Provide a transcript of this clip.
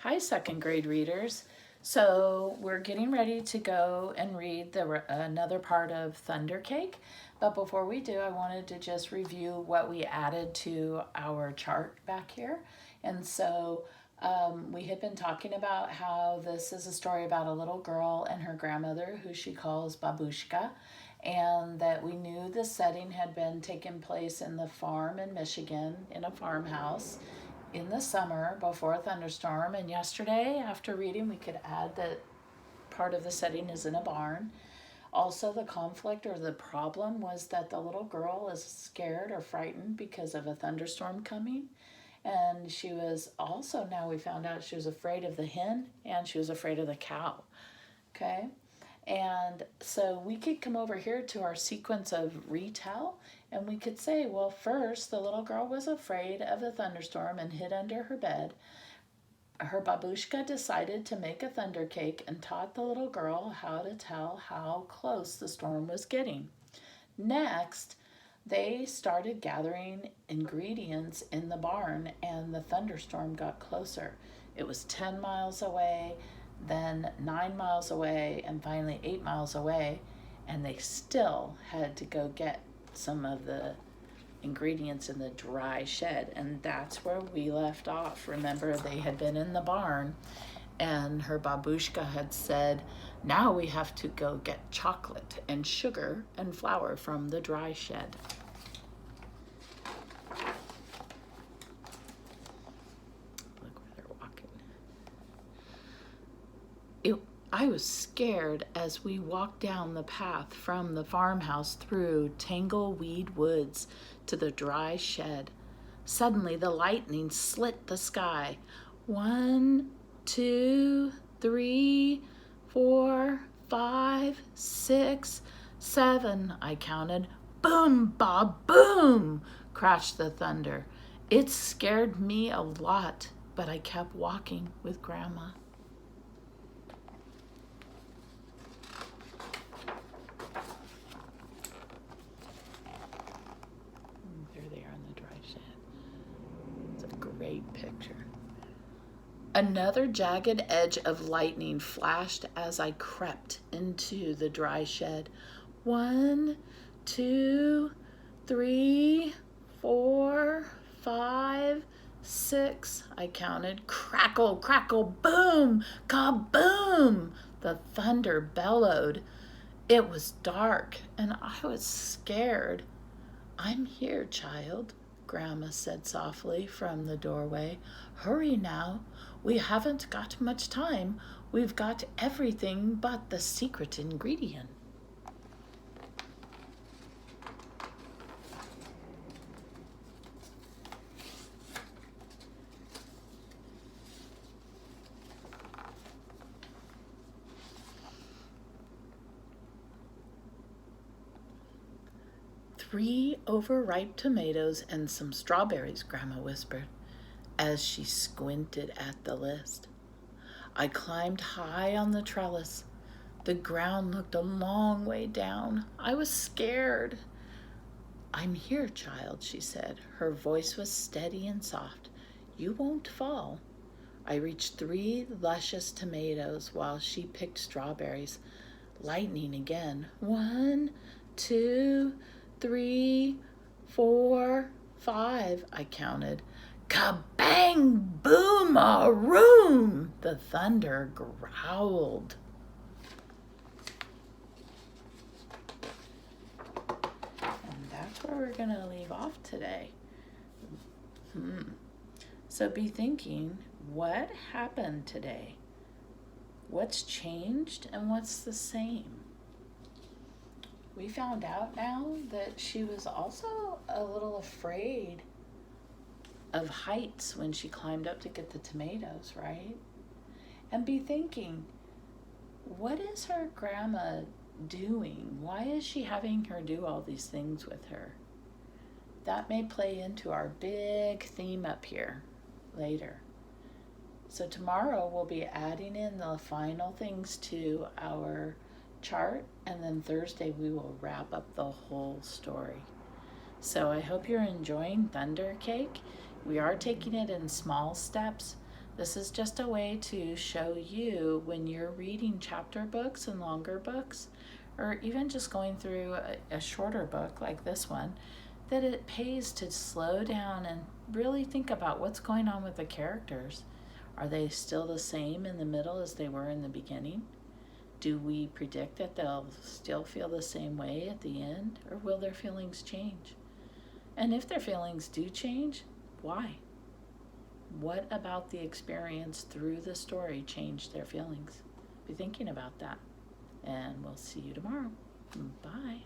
Hi, second grade readers. So we're getting ready to go and read another part of Thunder Cake. But before we do, I wanted to just review what we added to our chart back here. And so we had been talking about how this is a story about a little girl and her grandmother who she calls Babushka, and that we knew the setting had been taking place in the farm in Michigan in a farmhouse in the summer before a thunderstorm. And yesterday, after reading, we could add that part of the setting is in a barn. Also, the conflict or the problem was that the little girl is scared or frightened because of a thunderstorm coming. And she was also, now we found out, she was afraid of the hen and she was afraid of the cow. Okay? And so we could come over here to our sequence of retell, and we could say, well, first, the little girl was afraid of the thunderstorm and hid under her bed. Her babushka decided to make a thunder cake and taught the little girl how to tell how close the storm was getting. Next, they started gathering ingredients in the barn, and the thunderstorm got closer. It was 10 miles away, then 9 miles away, and finally 8 miles away, and they still had to go get some of the ingredients in the dry shed. And that's where we left off. Remember, they had been in the barn, and her babushka had said, now we have to go get chocolate and sugar and flour from the dry shed. I was scared as we walked down the path from the farmhouse through tangleweed woods to the dry shed. Suddenly the lightning slit the sky. 1, 2, 3, 4, 5, 6, 7, I counted. Boom, bob, boom, crashed the thunder. It scared me a lot, but I kept walking with Grandma. Great picture. Another jagged edge of lightning flashed as I crept into the dry shed. 1, 2, 3, 4, 5, 6, I counted. Crackle, crackle, boom, kaboom! The thunder bellowed. It was dark and I was scared. I'm here, child, Grandma said softly from the doorway. Hurry now. We haven't got much time. We've got everything but the secret ingredient. "3 overripe tomatoes and some strawberries," Grandma whispered, as she squinted at the list. I climbed high on the trellis. The ground looked a long way down. I was scared. I'm here, child, she said. Her voice was steady and soft. You won't fall. I reached 3 luscious tomatoes while she picked strawberries. Lightning again. 1, 2, 3, 4, 5, I counted. Kabang, boom, a room! The thunder growled. And that's where we're going to leave off today. So be thinking, what happened today? What's changed and what's the same? We found out now that she was also a little afraid of heights when she climbed up to get the tomatoes, right? And be thinking, what is her grandma doing? Why is she having her do all these things with her? That may play into our big theme up here later. So tomorrow we'll be adding in the final things to our chart, and then Thursday we will wrap up the whole story. So I hope you're enjoying Thunder Cake. We are taking it in small steps, This is just a way to show you when you're reading chapter books and longer books, or even just going through a shorter book like this one, that it pays to slow down and really think about what's going on with the characters. Are they still the same in the middle as they were in the beginning? Do we predict that they'll still feel the same way at the end, or will their feelings change? And if their feelings do change, why? What about the experience through the story changed their feelings? Be thinking about that. And we'll see you tomorrow. Bye.